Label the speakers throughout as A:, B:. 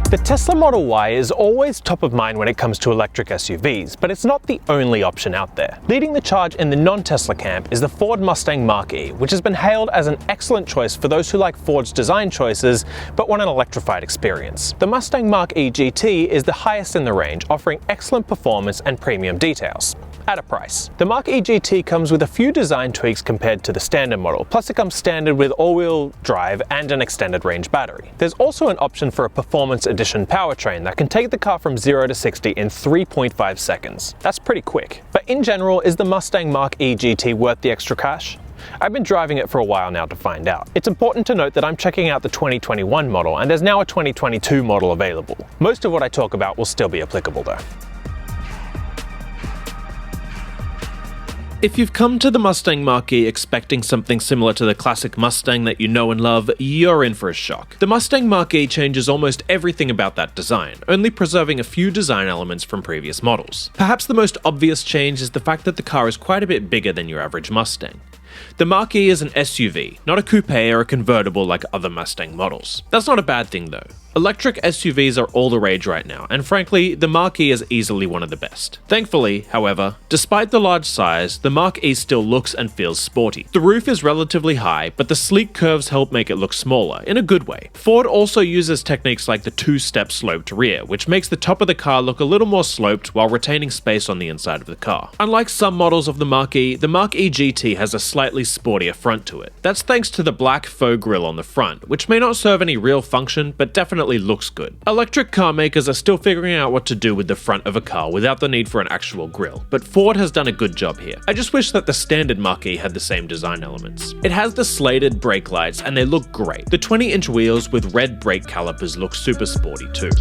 A: The Tesla Model Y is always top of mind when it comes to electric SUVs, but it's not the only option out there. Leading the charge in the non-Tesla camp is the Ford Mustang Mach-E, which has been hailed as an excellent choice for those who like Ford's design choices but want an electrified experience. The Mustang Mach-E GT is the highest in the range, offering excellent performance and premium details at a price. The Mach-E GT comes with a few design tweaks compared to the standard model, plus it comes standard with all-wheel drive and an extended range battery. There's also an option for a performance edition powertrain that can take the car from 0 to 60 in 3.5 seconds. That's pretty quick. But in general, is the Mustang Mach-E GT worth the extra cash? I've been driving it for a while now to find out. It's important to note that I'm checking out the 2021 model, and there's now a 2022 model available. Most of what I talk about will still be applicable though. If you've come to the Mustang Mach-E expecting something similar to the classic Mustang that you know and love, you're in for a shock. The Mustang Mach-E changes almost everything about that design, only preserving a few design elements from previous models. Perhaps the most obvious change is the fact that the car is quite a bit bigger than your average Mustang. The Mach-E is an SUV, not a coupe or a convertible like other Mustang models. That's not a bad thing though. Electric SUVs are all the rage right now, and frankly, the Mach-E is easily one of the best. Thankfully, however, despite the large size, the Mach-E still looks and feels sporty. The roof is relatively high, but the sleek curves help make it look smaller, in a good way. Ford also uses techniques like the two-step sloped rear, which makes the top of the car look a little more sloped while retaining space on the inside of the car. Unlike some models of the Mach-E GT has a slightly sportier front to it. That's thanks to the black faux grille on the front, which may not serve any real function, but definitely looks good. Electric car makers are still figuring out what to do with the front of a car without the need for an actual grille, but Ford has done a good job here. I just wish that the standard Mach-E had the same design elements. It has the slated brake lights and they look great. The 20-inch wheels with red brake calipers look super sporty too.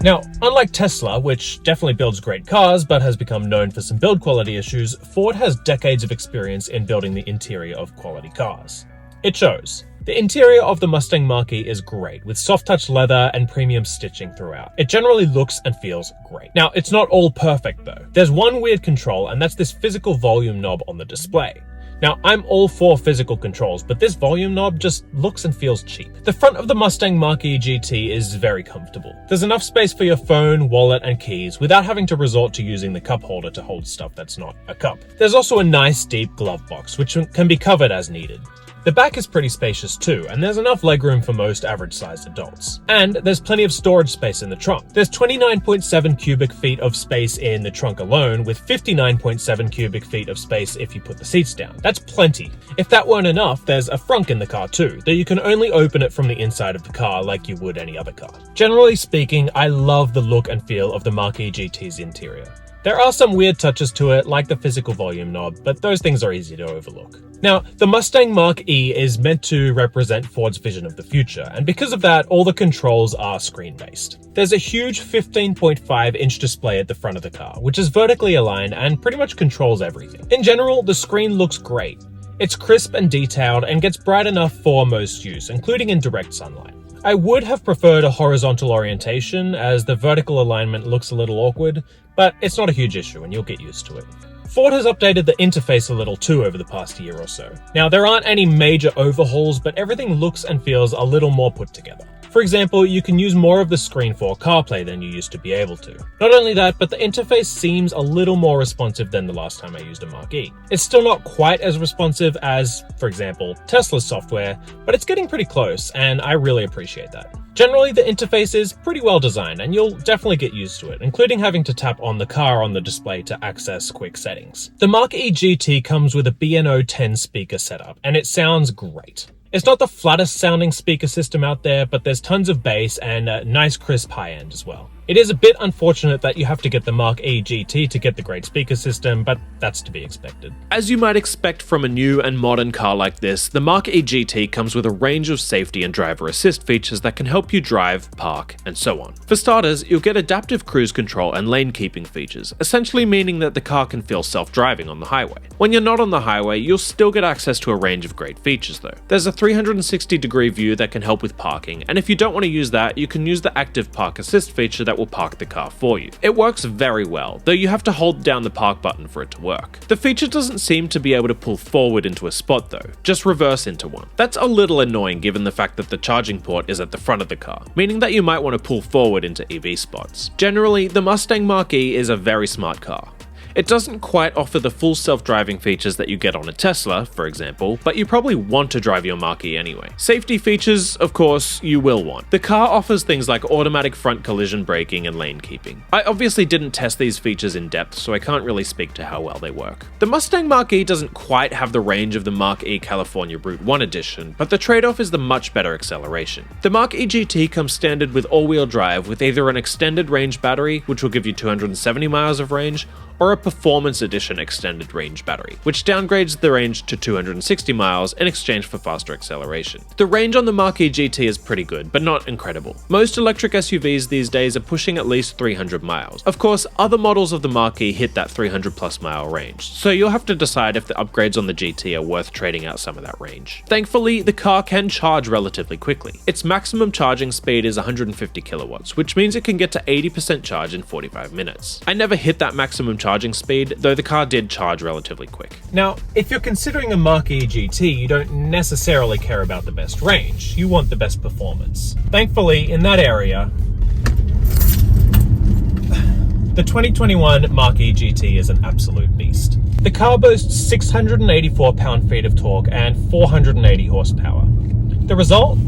A: Now, unlike Tesla, which definitely builds great cars but has become known for some build quality issues, Ford has decades of experience in building the interior of quality cars. It shows. The interior of the Mustang Mach-E is great, with soft-touch leather and premium stitching throughout. It generally looks and feels great. Now, it's not all perfect though. There's one weird control, and that's this physical volume knob on the display. Now, I'm all for physical controls, but this volume knob just looks and feels cheap. The front of the Mustang Mach-E GT is very comfortable. There's enough space for your phone, wallet, and keys without having to resort to using the cup holder to hold stuff that's not a cup. There's also a nice deep glove box, which can be covered as needed. The back is pretty spacious too, and there's enough legroom for most average-sized adults. And there's plenty of storage space in the trunk. There's 29.7 cubic feet of space in the trunk alone, with 59.7 cubic feet of space if you put the seats down. That's plenty. If that weren't enough, there's a frunk in the car too, though you can only open it from the inside of the car like you would any other car. Generally speaking, I love the look and feel of the Mach-E GT's interior. There are some weird touches to it, like the physical volume knob, but those things are easy to overlook. Now, the Mustang Mach-E is meant to represent Ford's vision of the future, and because of that, all the controls are screen-based. There's a huge 15.5-inch display at the front of the car, which is vertically aligned and pretty much controls everything. In general, the screen looks great. It's crisp and detailed and gets bright enough for most use, including in direct sunlight. I would have preferred a horizontal orientation, as the vertical alignment looks a little awkward, but it's not a huge issue and you'll get used to it. Ford has updated the interface a little too over the past year or so. Now, there aren't any major overhauls, but everything looks and feels a little more put together. For example, you can use more of the screen for CarPlay than you used to be able to. Not only that, but the interface seems a little more responsive than the last time I used a Mach-E. It's still not quite as responsive as, for example, Tesla's software, but it's getting pretty close, and I really appreciate that. Generally, the interface is pretty well designed, and you'll definitely get used to it, including having to tap on the car on the display to access quick settings. The Mach-E GT comes with a B&O 10 speaker setup, and it sounds great. It's not the flattest sounding speaker system out there, but there's tons of bass and a nice crisp high end as well. It is a bit unfortunate that you have to get the Mach-E GT to get the great speaker system, but that's to be expected. As you might expect from a new and modern car like this, the Mach-E GT comes with a range of safety and driver assist features that can help you drive, park, and so on. For starters, you'll get adaptive cruise control and lane keeping features, essentially meaning that the car can feel self-driving on the highway. When you're not on the highway, you'll still get access to a range of great features though. There's a 360-degree view that can help with parking, and if you don't want to use that, you can use the active park assist feature that
B: that will park the car for you. It works very well, though you have to hold down the park button for it to work. The feature doesn't seem to be able to pull forward into a spot though, just reverse into one. That's a little annoying given the fact that the charging port is at the front of the car, meaning that you might want to pull forward into EV spots. Generally, the Mustang Mach-E is a very smart car. It doesn't quite offer the full self-driving features that you get on a Tesla, for example, but you probably want to drive your Mach-E anyway. Safety features, of course, you will want. The car offers things like automatic front collision braking and lane keeping. I obviously didn't test these features in depth, so I can't really speak to how well they work. The Mustang Mach-E doesn't quite have the range of the Mach-E California Route 1 edition, but the trade-off is the much better acceleration. The Mach-E GT comes standard with all-wheel drive with either an extended range battery, which will give you 270 miles of range, or a Performance Edition extended range battery, which downgrades the range to 260 miles in exchange for faster acceleration. The range on the Mach-E GT is pretty good, but not incredible. Most electric SUVs these days are pushing at least 300 miles. Of course, other models of the Mach-E hit that 300 plus mile range, so you'll have to decide if the upgrades on the GT are worth trading out some of that range. Thankfully, the car can charge relatively quickly. Its maximum charging speed is 150 kilowatts, which means it can get to 80% charge in 45 minutes. I never hit that maximum charging speed, though the car did charge relatively quick.
A: Now, if you're considering a Mach-E GT, you don't necessarily care about the best range, you want the best performance. Thankfully, in that area, the 2021 Mach-E GT is an absolute beast. The car boasts 684 pound-feet of torque and 480 horsepower. The result?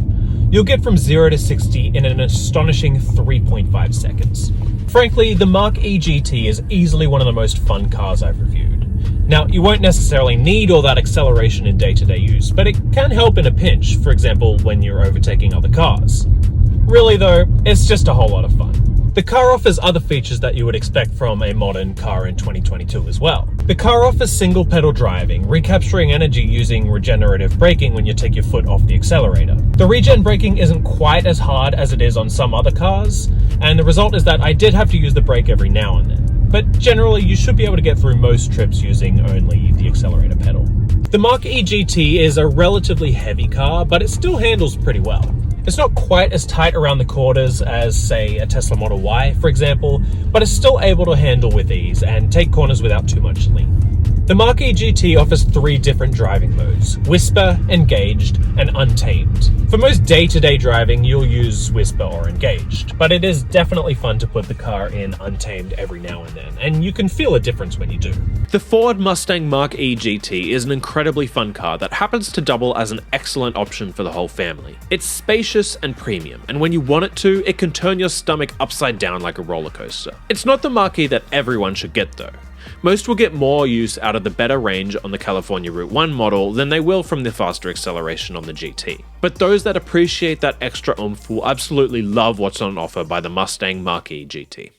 A: You'll get from 0 to 60 in an astonishing 3.5 seconds. Frankly, the Mach-E GT is easily one of the most fun cars I've reviewed. Now, you won't necessarily need all that acceleration in day-to-day use, but it can help in a pinch, for example, when you're overtaking other cars. Really though, it's just a whole lot of fun. The car offers other features that you would expect from a modern car in 2022 as well. The car offers single pedal driving, recapturing energy using regenerative braking when you take your foot off the accelerator. The regen braking isn't quite as hard as it is on some other cars, and the result is that I did have to use the brake every now and then. But generally, you should be able to get through most trips using only the accelerator pedal. The Mach-E GT is a relatively heavy car, but it still handles pretty well. It's not quite as tight around the quarters as, say, a Tesla Model Y, for example, but it's still able to handle with ease and take corners without too much lean. The Mach-E GT offers 3 different driving modes: Whisper, Engaged, and Untamed. For most day-to-day driving, you'll use Whisper or Engaged, but it is definitely fun to put the car in Untamed every now and then, and you can feel a difference when you do.
B: The Ford Mustang Mach-E GT is an incredibly fun car that happens to double as an excellent option for the whole family. It's spacious and premium, and when you want it to, it can turn your stomach upside down like a roller coaster. It's not the Mach-E that everyone should get though. Most will get more use out of the better range on the California Route 1 model than they will from the faster acceleration on the GT. But those that appreciate that extra oomph will absolutely love what's on offer by the Mustang Mach-E GT.